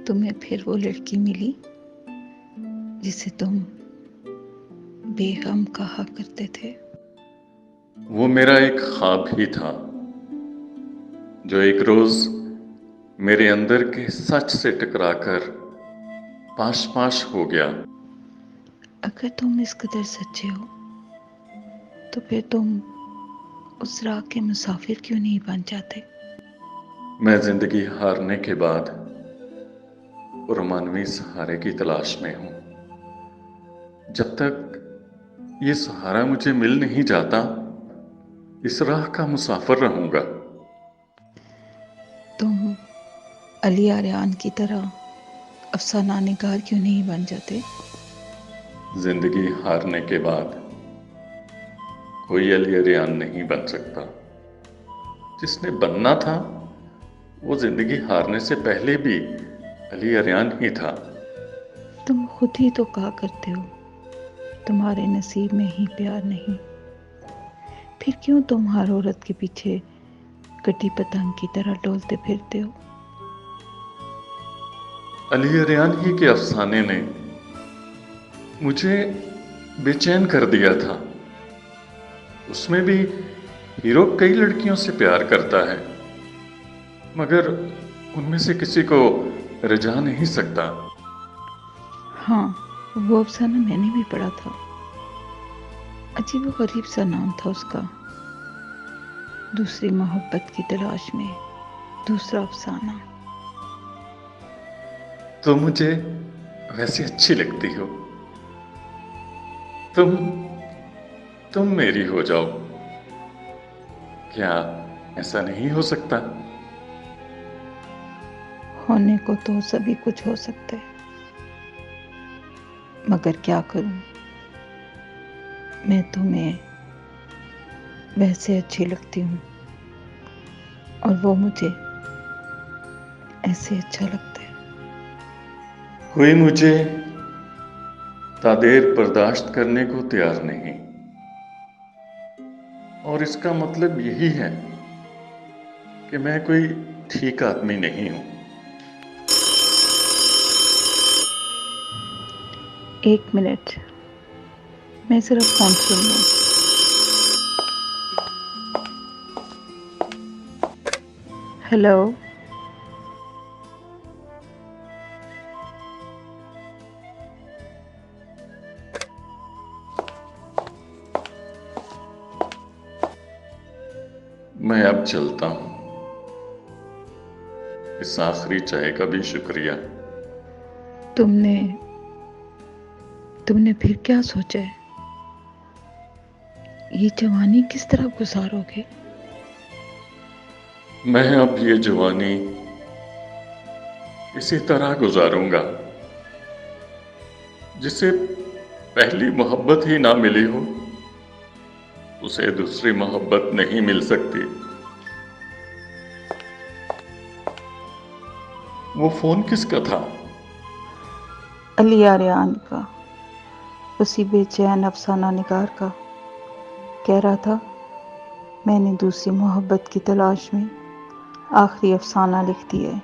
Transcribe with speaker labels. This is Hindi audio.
Speaker 1: तुम्हें फिर वो लड़की मिली जिसे तुम बेगम कहा करते थे।
Speaker 2: वो मेरा एक ख्वाब ही था जो एक रोज मेरे अंदर के सच से टकराकर पाश पाश हो गया।
Speaker 1: अगर तुम इस कदर सच्चे हो तो फिर तुम उस राह के मुसाफिर क्यों नहीं बन जाते?
Speaker 2: मैं जिंदगी हारने के बाद पुरमानवी सहारे की तलाश में हूं। जब तक ये सहारा मुझे मिल नहीं जाता, इस राह का मुसाफिर रहूंगा।
Speaker 1: तुम अली आर्यान की तरह अफसाना निगार क्यों नहीं बन जाते?
Speaker 2: जिंदगी हारने के बाद कोई अली अरियान नहीं बन सकता। जिसने बनना था वो जिंदगी हारने से पहले भी अली अरियान ही था।
Speaker 1: तुम खुद ही तो कहा करते हो तुम्हारे नसीब में ही प्यार नहीं, फिर क्यों तुम हर औरत के पीछे कटी पतंग की तरह डोलते फिरते हो?
Speaker 2: अली अरियान ही के अफसाने ने मुझे बेचैन कर दिया था। उसमें भी हीरो कई लड़कियों से प्यार करता है, मगर उनमें से किसी को रिझा नहीं सकता।
Speaker 1: हाँ, वो अफसाना मैंने भी पढ़ा था। अजीब व गरीब सा नाम था उसका। दूसरी मोहब्बत की तलाश में दूसरा अफसाना।
Speaker 2: तुम मुझे वैसे अच्छी लगती हो। तुम तुम मेरी हो जाओ। क्या ऐसा नहीं हो सकता?
Speaker 1: होने को तो सभी कुछ हो सकता है, मगर क्या करूं? मैं तुम्हें वैसे अच्छी लगती हूँ और वो मुझे ऐसे अच्छा लगता है।
Speaker 2: कोई मुझे तादेर बर्दाश्त करने को तैयार नहीं, और इसका मतलब यही है कि मैं कोई ठीक आदमी नहीं हूं।
Speaker 1: एक मिनट, मैं जरा फोन सुन लूं। हेलो।
Speaker 2: मैं अब चलता हूं। इस आखिरी चाय का भी शुक्रिया।
Speaker 1: तुमने तुमने फिर क्या सोचा है? ये जवानी किस तरह गुजारोगे?
Speaker 2: मैं अब ये जवानी इसी तरह गुजारूंगा जिसे पहली मोहब्बत ही ना मिली हो, उसे दूसरी मोहब्बत नहीं मिल सकती। वो फोन किसका था?
Speaker 1: अली आर्यान का, उसी बेचैन अफसाना निगार का। कह रहा था मैंने दूसरी मोहब्बत की तलाश में आखिरी अफसाना लिख दिया है।